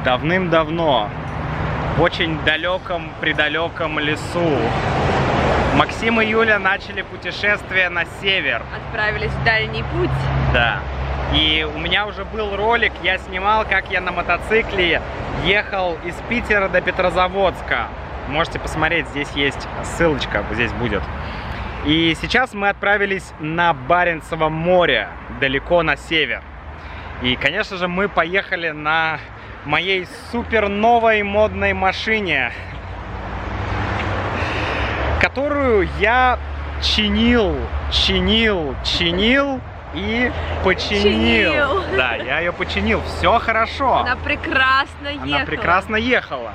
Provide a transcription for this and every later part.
Давным-давно, в очень далеком-предалеком лесу, Максим и Юля начали путешествие на север. Отправились в дальний путь. Да. И у меня уже был ролик, я снимал, как я на мотоцикле ехал из Питера до Петрозаводска. Можете посмотреть, здесь есть ссылочка, здесь будет. И сейчас мы отправились на Баренцево море, далеко на север. И, конечно же, мы поехали на моей супер новой модной машине, которую я чинил и починил. Да, я ее починил, все хорошо. Она прекрасно ехала. Она прекрасно ехала.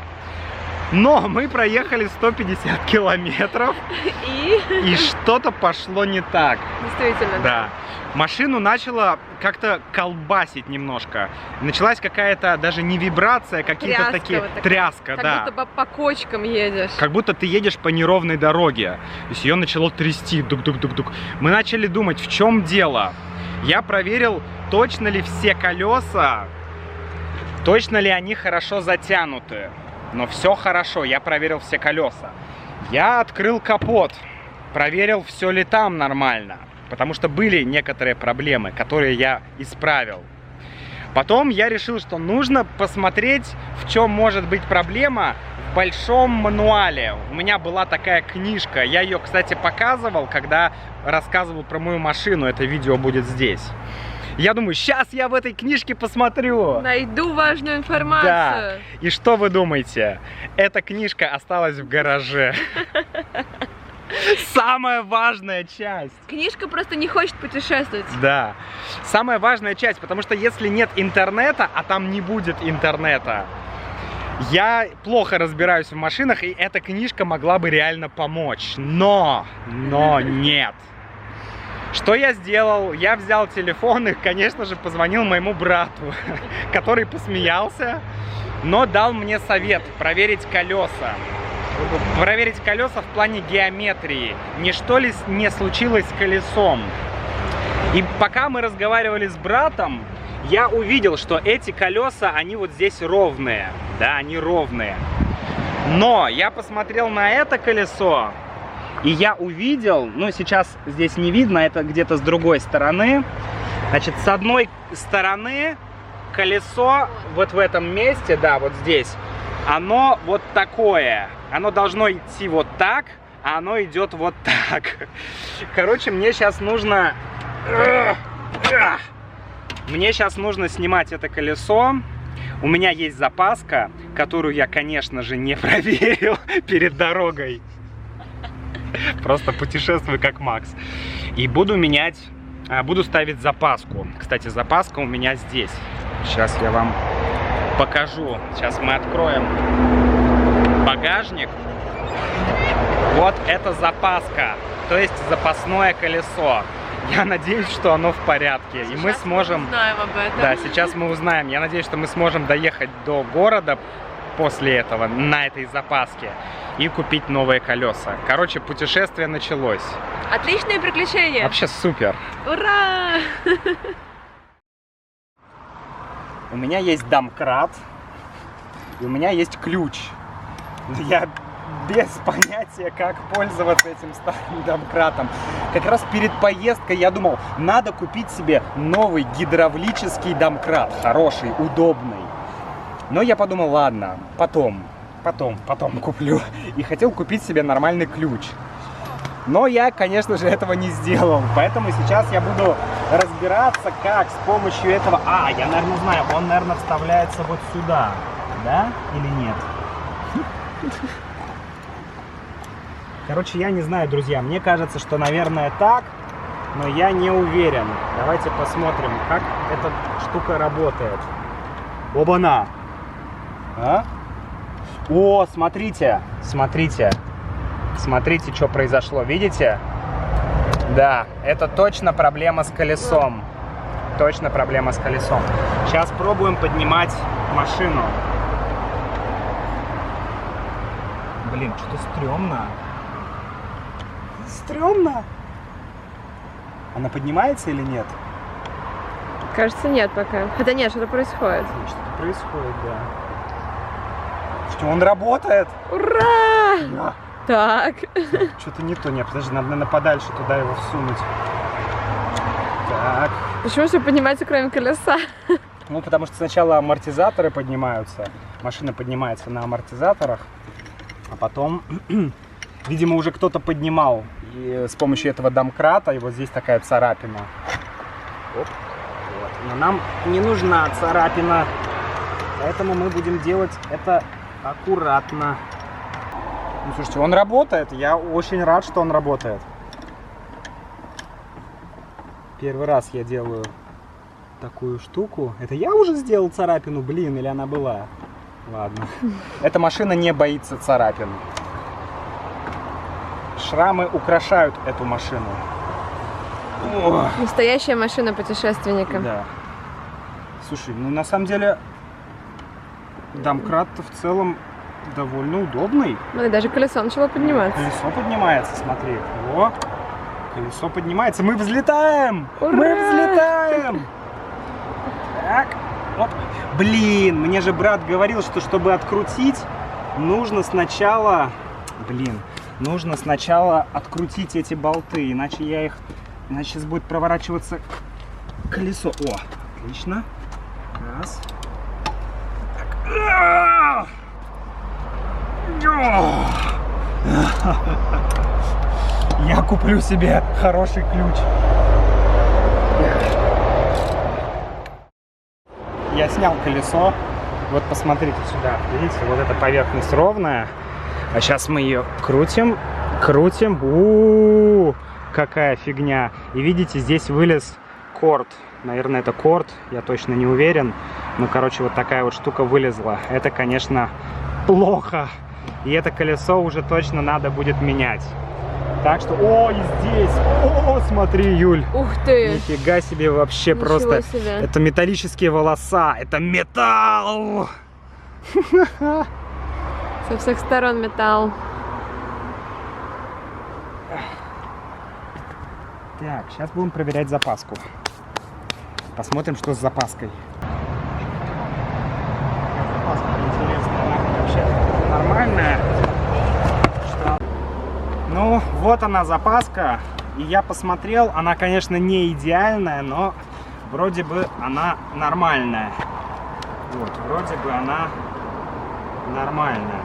Но мы проехали 150 километров, и что-то пошло не так. Действительно. Да. Машину начала как-то колбасить немножко. Началась какая-то даже не вибрация, какие-то такие... Вот тряска, как да. будто по кочкам едешь. Как будто ты едешь по неровной дороге. То есть ее начало трясти. Дук-дук-дук-дук. Мы начали думать, в чем дело. Я проверил, точно ли все колеса, точно ли они хорошо затянуты. Но все хорошо, я проверил все колеса. Я открыл капот, проверил, все ли там нормально. Потому что были некоторые проблемы, которые я исправил. Потом я решил, что нужно посмотреть, в чем может быть проблема в большом мануале. У меня была такая книжка. Я ее, кстати, показывал, когда рассказывал про мою машину. Это видео будет здесь. Я думаю, сейчас я в этой книжке посмотрю. Найду важную информацию. Да. И что вы думаете? Эта книжка осталась в гараже. Самая важная часть. Книжка просто не хочет путешествовать. Да. Самая важная часть, потому что если нет интернета, а там не будет интернета, я плохо разбираюсь в машинах, и эта книжка могла бы реально помочь. Но нет. Что я сделал? Я взял телефон и, конечно же, позвонил моему брату, который посмеялся, но дал мне совет проверить колеса. Проверить колеса в плане геометрии. Ничто ли не случилось с колесом. И пока мы разговаривали с братом, я увидел, что эти колеса, они вот здесь ровные. Да, они ровные. Но я посмотрел на это колесо, и я увидел, ну сейчас здесь не видно, это где-то с другой стороны. Значит, с одной стороны колесо вот в этом месте, да, вот здесь, оно вот такое. Оно должно идти вот так, а оно идет вот так. Короче, мне сейчас нужно... Мне сейчас нужно снимать это колесо. У меня есть запаска, которую я, конечно же, не проверил перед дорогой. Просто путешествую как Макс. И буду менять, буду ставить запаску. Кстати, запаска у меня здесь. Сейчас я вам покажу. Сейчас мы откроем багажник. Вот это запаска, то есть запасное колесо. Я надеюсь, что оно в порядке. Сейчас и мы сможем... мы узнаем об этом. Да, сейчас мы узнаем. Я надеюсь, что мы сможем доехать до города после этого на этой запаске и купить новые колеса. Короче, путешествие началось. Отличные приключения. Вообще супер. Ура! У меня есть домкрат, и у меня есть ключ. Я без понятия, как пользоваться этим старым домкратом. Как раз перед поездкой я думал, надо купить себе новый гидравлический домкрат. Хороший, удобный. Но я подумал, ладно, потом куплю. И хотел купить себе нормальный ключ. Но я, конечно же, этого не сделал. Поэтому сейчас я буду разбираться, как с помощью этого... я, наверное, знаю, он, наверное, вставляется вот сюда. Да? Или нет? Короче, я не знаю, друзья. Мне кажется, что, наверное, так. Но я не уверен. Давайте посмотрим, как эта штука работает. Оба-на! О, смотрите! Смотрите! Смотрите, что произошло. Видите? Да, это точно проблема с колесом. Точно проблема с колесом. Сейчас пробуем поднимать машину. Блин, что-то стрёмно. Стрёмно? Она поднимается или нет? Кажется, нет пока. Хотя нет, что-то происходит. Что-то происходит, да. Слушайте, он работает. Ура! Так. Что-то не то. Нет, подожди, надо, наверное, подальше туда его всунуть. Так. Почему все поднимается, кроме колеса? Ну, потому что сначала амортизаторы поднимаются. Машина поднимается на амортизаторах. А потом, видимо, уже кто-то поднимал. И с помощью этого домкрата, и вот здесь такая царапина. Оп. Вот. Но нам не нужна царапина. Поэтому мы будем делать это аккуратно. Ну, слушайте, он работает. Я очень рад, что он работает. Первый раз я делаю такую штуку. Это я уже сделал царапину, блин, или она была? Ладно. Эта машина не боится царапин. Шрамы украшают эту машину. О! Настоящая машина путешественника. Да. Слушай, ну на самом деле домкрат-то в целом довольно удобный. Ну и даже колесо начало подниматься. Колесо поднимается, смотри. О, колесо поднимается. Мы взлетаем! Ура! Мы взлетаем! Так, оп. Блин, мне же брат говорил, что чтобы открутить, нужно сначала... нужно сначала открутить эти болты, иначе иначе сейчас будет проворачиваться колесо. О, отлично. Раз. Так. Я куплю себе хороший ключ. Я снял колесо. Вот посмотрите сюда. Видите, вот эта поверхность ровная. А сейчас мы ее крутим. Крутим. У-у-у, какая фигня. И видите, здесь вылез корд. Наверное, это корд. Я точно не уверен. Ну, короче, вот такая вот штука вылезла. Это, конечно, плохо. И это колесо уже точно надо будет менять. Так что, о, и здесь, о, смотри, Юль. Ух ты! Нифига себе вообще. Ничего просто. себе. Это металлические волоса, это металл. Со всех сторон металл. Так, сейчас будем проверять запаску. Посмотрим, что с запаской. Запаска интересная, она вообще нормальная. Ну, вот она запаска. И я посмотрел, она, конечно, не идеальная, но вроде бы она нормальная. Вот, вроде бы она нормальная.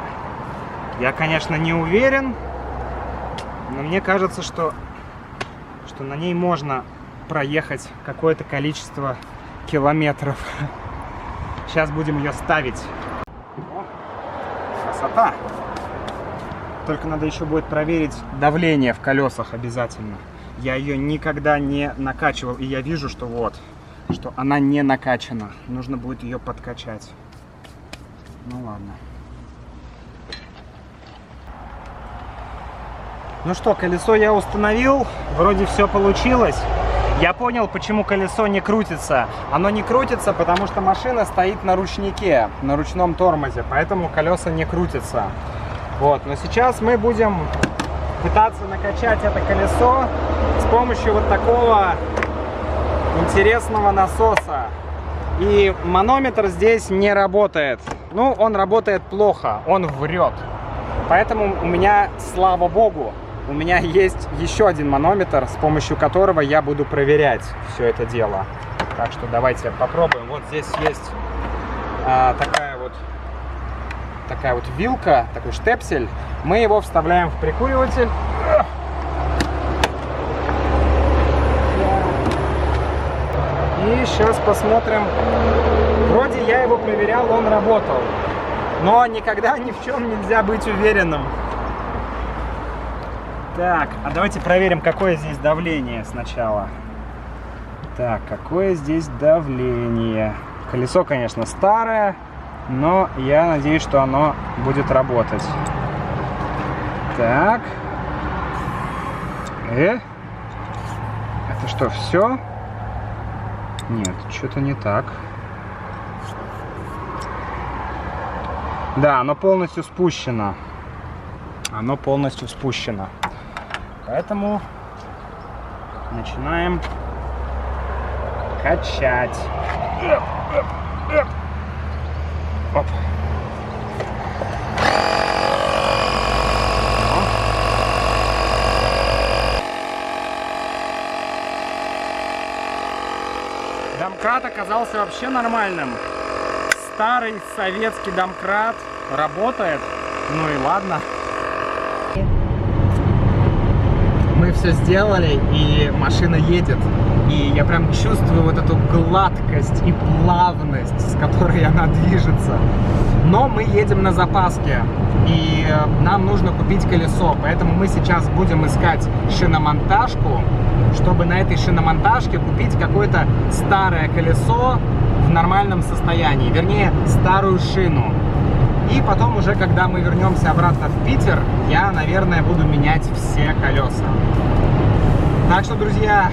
Я, конечно, не уверен, но мне кажется, что на ней можно проехать какое-то количество километров. Сейчас будем ее ставить. О, красота! Только надо еще будет проверить давление в колесах обязательно. Я ее никогда не накачивал, и я вижу, что вот, что она не накачана. Нужно будет ее подкачать. Ну ладно. Ну что, колесо я установил, вроде все получилось. Я понял, почему колесо не крутится. Оно не крутится, потому что машина стоит на ручнике, на ручном тормозе, поэтому колеса не крутятся. Вот, но сейчас мы будем пытаться накачать это колесо с помощью вот такого интересного насоса. И манометр здесь не работает. Ну, он работает плохо, он врет. Поэтому у меня, слава богу, у меня есть еще один манометр, с помощью которого я буду проверять все это дело. Так что давайте попробуем. Вот здесь есть такая вот вилка, такой штепсель. Мы его вставляем в прикуриватель. И сейчас посмотрим. Вроде я его проверял, он работал. Но никогда ни в чем нельзя быть уверенным. Так, а давайте проверим, какое здесь давление сначала. Так, какое здесь давление? Колесо, конечно, старое, но я надеюсь, что оно будет работать. Так. Это что, все? Нет, что-то не так. Да, оно полностью спущено. Оно полностью спущено. Поэтому начинаем качать. Оп. Домкрат оказался вообще нормальным. Старый советский домкрат работает. Ну и ладно. Мы все сделали, и машина едет. И я прям чувствую вот эту гладкость и плавность, с которой она движется. Но мы едем на запаске, и нам нужно купить колесо. Поэтому мы сейчас будем искать шиномонтажку, чтобы на этой шиномонтажке купить какое-то старое колесо в нормальном состоянии. Вернее, старую шину. И потом уже, когда мы вернемся обратно в Питер, я, наверное, буду менять все колеса. Так что, друзья,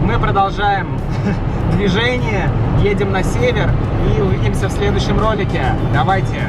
мы продолжаем движение, едем на север и увидимся в следующем ролике. Давайте!